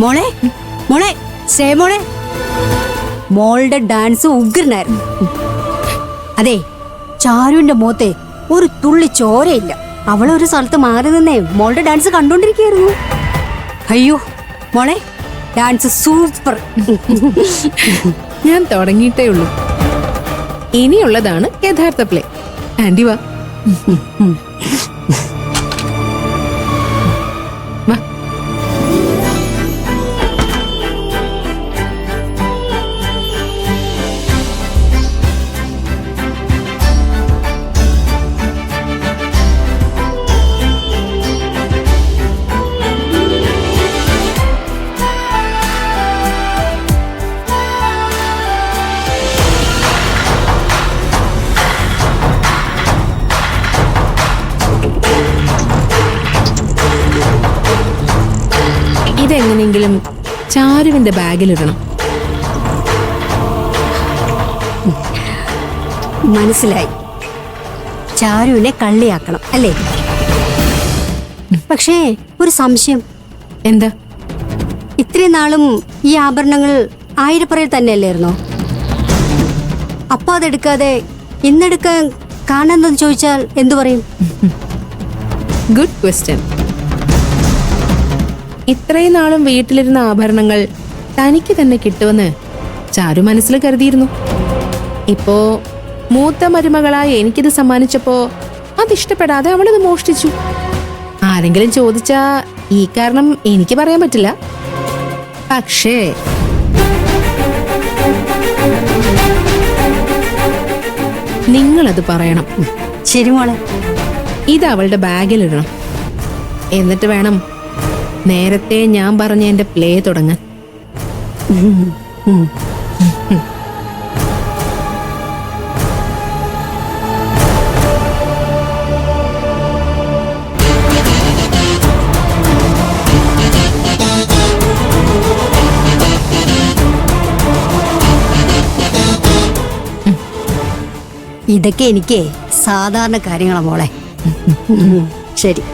മോളെ മോളെ മോളെ മോളുടെ ഡാൻസ് ഉഗ്രനായിരുന്നു. അതെ, ചാരുവിന്റെ മുഖത്തെ ഒരു തുള്ളി ചോരയില്ല. അവളൊരു സ്ഥലത്ത് മാറി നിന്നേ മോളുടെ ഡാൻസ് കണ്ടോണ്ടിരിക്കുകയായിരുന്നു. അയ്യോ മോളെ, ഡാൻസ് സൂപ്പർ. ഞാൻ തുടങ്ങിയിട്ടേ ഉള്ളൂ. ഇനിയുള്ളതാണ് യഥാർത്ഥ പ്ലേ. ആന്റി വാ. ഇതെങ്ങനെയെങ്കിലും ചാരുവിന്റെ ബാഗിലിടണം. മനസ്സിലായി, ചാരുവിനെ കള്ളിയാക്കണം അല്ലേ? പക്ഷേ ഒരു സംശയം. എന്താ? ഇത്രയും നാളും ഈ ആഭരണങ്ങൾ ആയിരപ്പറയിൽ തന്നെയല്ലായിരുന്നോ? അപ്പൊ അതെടുക്കാതെ ഇന്നെടുക്കാൻ കാണുന്നെന്ന് ചോദിച്ചാൽ എന്തു പറയും? Good question. ഇത്രയും നാളും വീട്ടിലിരുന്ന ആഭരണങ്ങൾ തനിക്ക് തന്നെ കിട്ടുമെന്ന് ചാരു മനസ്സിൽ കരുതിയിരുന്നു. ഇപ്പോ മൂത്ത മരുമകളായി എനിക്കിത് സമ്മാനിച്ചപ്പോ അതിഷ്ടപ്പെടാതെ അവളത് മോഷ്ടിച്ചു. ആരെങ്കിലും ചോദിച്ചാ ഈ കാരണം എനിക്ക് പറയാൻ പറ്റില്ല. പക്ഷേ നിങ്ങളത് പറയണം. ശരി മോളെ, ഇത് അവളുടെ ബാഗിലിടണം. എന്നിട്ട് വേണം നേരത്തെ ഞാൻ പറഞ്ഞ എന്റെ പ്ലേ തുടങ്ങാൻ. ഇതൊക്കെ എനിക്ക് സാധാരണ കാര്യങ്ങളാ മോളെ. ശരി.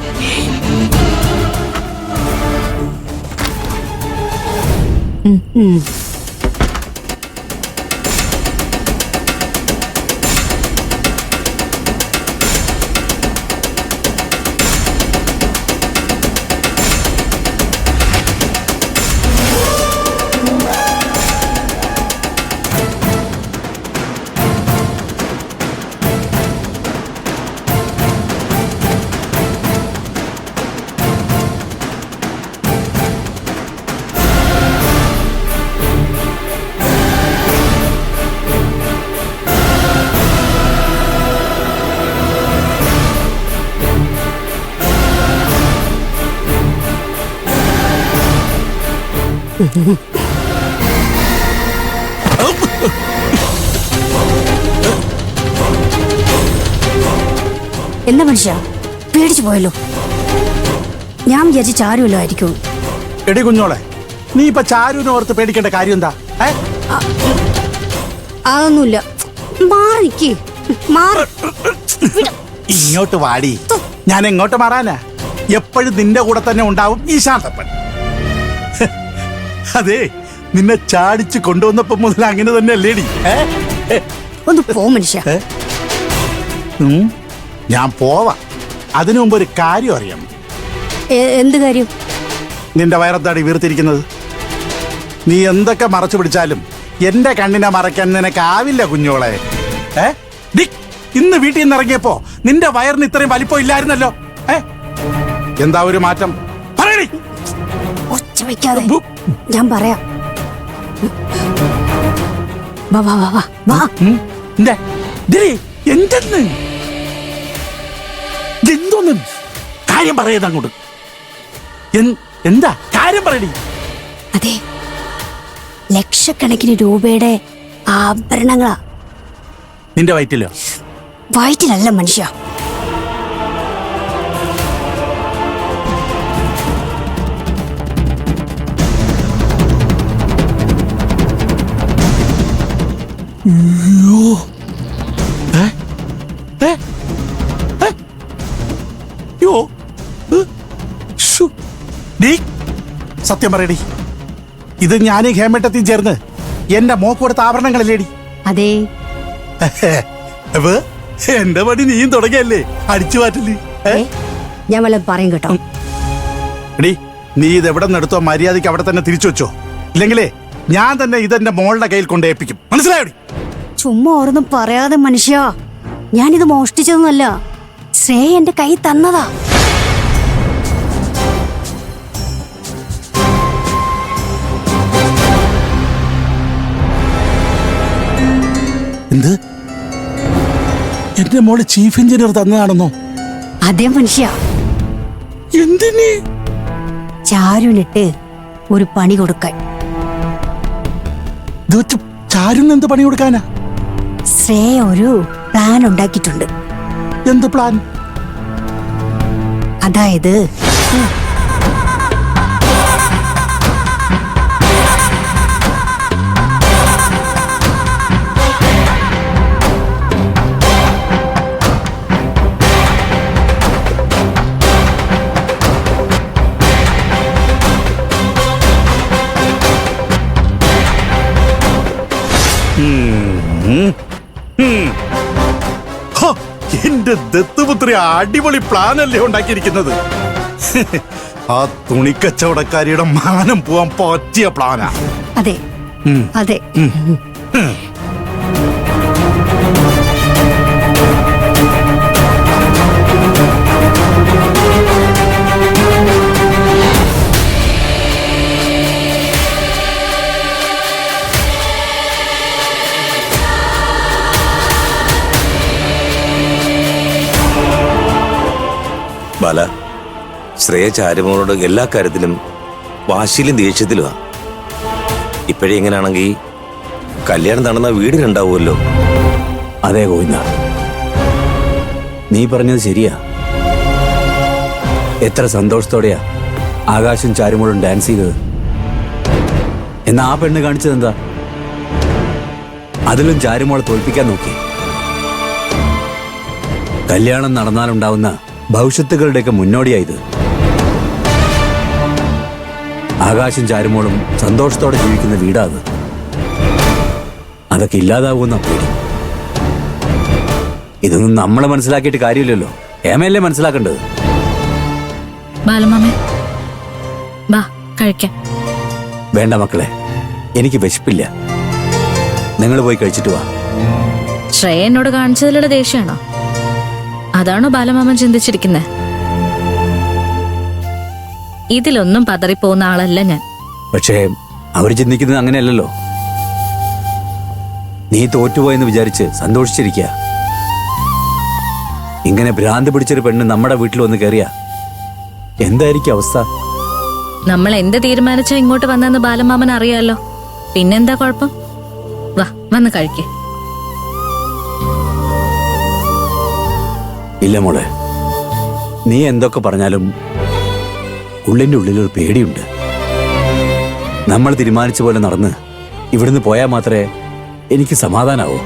എന്താ മനുഷ്യ, പേടിച്ചു പോയല്ലോ? ഞാൻ വിചാരിച്ച ചാരുവല്ലോ ആയിരിക്കും. എടി കുഞ്ഞോളെ, നീ ഇപ്പൊ ചാരുവിനെ ഓർത്ത് പേടിക്കേണ്ട കാര്യം എന്താ? അതൊന്നുമില്ല. മാറിക്ക്, മാറി. ഇങ്ങോട്ട് വാടി. ഞാൻ എങ്ങോട്ട് മാറാനാ? എപ്പോഴും നിന്റെ കൂടെ തന്നെ ഉണ്ടാവും ഈ ശാന്തപ്പൻ. അതെ, നിന്നെ ചാടിച്ച് കൊണ്ടുവന്നപ്പോ മുതൽ അങ്ങനെ തന്നെ അല്ലേടി? ഒന്ന് പോ മനുഷ്യ. ഞാൻ പോവാ. അതിനു മുമ്പ് ഒരു കാര്യം അറിയാം. എന്ത് കാര്യം? നിന്റെ വയറത്താടി വീർത്തിരിക്കുന്നത്. നീ എന്തൊക്കെ മറച്ചു പിടിച്ചാലും എന്റെ കണ്ണിനെ മറയ്ക്കാൻ നിനക്കാവില്ല കുഞ്ഞോളെ. ഇന്ന് വീട്ടിൽ നിന്ന് ഇറങ്ങിയപ്പോ നിന്റെ വയറിന് ഇത്രയും വലിപ്പം ഇല്ലായിരുന്നല്ലോ. എന്താ ഒരു മാറ്റം? പറയടി. ഒച്ച വയ്ക്കാതെ ഞാൻ പറയാം. വാ വാ വാ വാ. എന്തെന്ന്? എന്തോന്ന് കാര്യം പറയുന്നത് അങ്ങോട്ട്? എന്താ കാര്യം പറയടി? അതെ, ലക്ഷക്കണക്കിന് രൂപയുടെ ആഭരണങ്ങളാ. നിന്റെ വയറ്റിലോ? വയറ്റിലല്ല മനുഷ്യ. സത്യം പറയടി, ഇത് ഞാനീ ഹേമേട്ടത്തിൽ ചേർന്ന് എന്റെ മോക്ക് കൊടുത്ത ആഭരണങ്ങളല്ലേടി. അതെ. അപ്പൊ എന്റെ പണി നീയും തുടങ്ങിയല്ലേ അടിച്ചു മാറ്റല്. ഞാൻ വല്ലതും പറയും കേട്ടോ. എടി, നീ ഇത് എവിടെ നിന്ന് എടുത്തോ മര്യാദയ്ക്ക് അവിടെ തന്നെ തിരിച്ചു വെച്ചോ. ഇല്ലെങ്കിലേ ഞാൻ തന്നെ ഇതെന്റെ മോളുടെ കയ്യിൽ കൊണ്ട് ഏൽപ്പിക്കും. മനസ്സിലായോടി? ചുമ്മാ ഓരോന്നും പറയാതെ മനുഷ്യ, ഞാനിത് മോഷ്ടിച്ചതൊന്നുമല്ല. ശ്രേയ എന്റെ കൈ തന്നതാ. എന്ത്? എന്റെ മോള് ചീഫ് എഞ്ചിനീയർ തന്നതാണെന്നോ? അതേ മനുഷ്യ. എന്തിന്? ചാരുനിട്ട് ഒരു പണി കൊടുക്കാൻ. ചാരുന്ന് എന്ത് പണി കൊടുക്കാനാ? ശ്രേയ ഒരു പ്ലാൻ ഉണ്ടാക്കിയിട്ടുണ്ട്. എന്ത് പ്ലാൻ? അതായത് എന്റെ ദത്തുപുത്രി അടിപൊളി പ്ലാൻ അല്ലേ ഉണ്ടാക്കിയിരിക്കുന്നത്. ആ തുണിക്കച്ചവടക്കാരിയുടെ മാനം പോവാൻ പറ്റിയ പ്ലാനാ. അതെ അതെ. ബാല, ശ്രേയ ചാരുമോളോട് എല്ലാ കാര്യത്തിലും വാശിയിലും ദേഷ്യത്തിലുമാ. ഇപ്പോഴേ ഇങ്ങനെയാണെങ്കിൽ കല്യാണം നടന്ന വീടിനുണ്ടാവുമല്ലോ. അതെ ഗോവിന്ദ, നീ പറഞ്ഞത് ശരിയാ. എത്ര സന്തോഷത്തോടെയാ ആകാശം ചാരുമോളും ഡാൻസ് ചെയ്തത്. എന്നാ ആ പെണ്ണ് കാണിച്ചത് എന്താ? അതിലും ചാരുമോളെ തോൽപ്പിക്കാൻ നോക്കി. കല്യാണം നടന്നാലുണ്ടാവുന്ന ഭവിഷ്യത്തുകളുടെയൊക്കെ മുന്നോടിയായത്. ആകാശം ചാരുമോളും സന്തോഷത്തോടെ ജീവിക്കുന്ന വീടാ അത്. അതൊക്കെ ഇല്ലാതാവുന്ന പേടി. ഇതൊന്നും നമ്മളെ മനസ്സിലാക്കിയിട്ട് കാര്യമില്ലല്ലോ. ഹേമയല്ലേ മനസ്സിലാക്കേണ്ടത്. ബാലമാമേ, വാ കഴിക്കാം. വേണ്ട മക്കളെ, എനിക്ക് വിശപ്പില്ല. നിങ്ങൾ പോയി കഴിച്ചിട്ട് വാ. ശ്രേയ എന്നോട് കാണിച്ചതിലുള്ള ദേഷ്യമാണോ? അതാണോ ബാലമാമൻ ചിന്തിച്ചിരിക്കുന്നത്? ഇതിലൊന്നും പതറിപ്പോകുന്ന ആളല്ല ഞാൻ. പക്ഷേ അവർ ചിന്തിക്കുന്നത് അങ്ങനെയല്ലല്ലോ. നീ തോറ്റുപോയെന്ന് വിചാരിച്ച് സന്തോഷിച്ചിരിക്കുക. ഇങ്ങനെ ഭ്രാന്ത് പിടിച്ചൊരു പെണ്ണ് നമ്മുടെ വീട്ടിൽ വന്ന് കയറിയ എന്തായിരിക്കും അവസ്ഥ? നമ്മൾ എന്ത് തീരുമാനിച്ചാ ഇങ്ങോട്ട് വന്നെന്ന് ബാലമാമൻ അറിയാലോ. പിന്നെന്താ കുഴപ്പം? വാ, വന്ന് കഴിക്കേ. ഇല്ല മോളെ, നീ എന്തൊക്കെ പറഞ്ഞാലും ഉള്ളിൻ്റെ ഉള്ളിലൊരു പേടിയുണ്ട്. നമ്മൾ തീരുമാനിച്ച പോലെ നടന്ന് ഇവിടുന്ന് പോയാൽ മാത്രമേ എനിക്ക് സമാധാനാവൂ.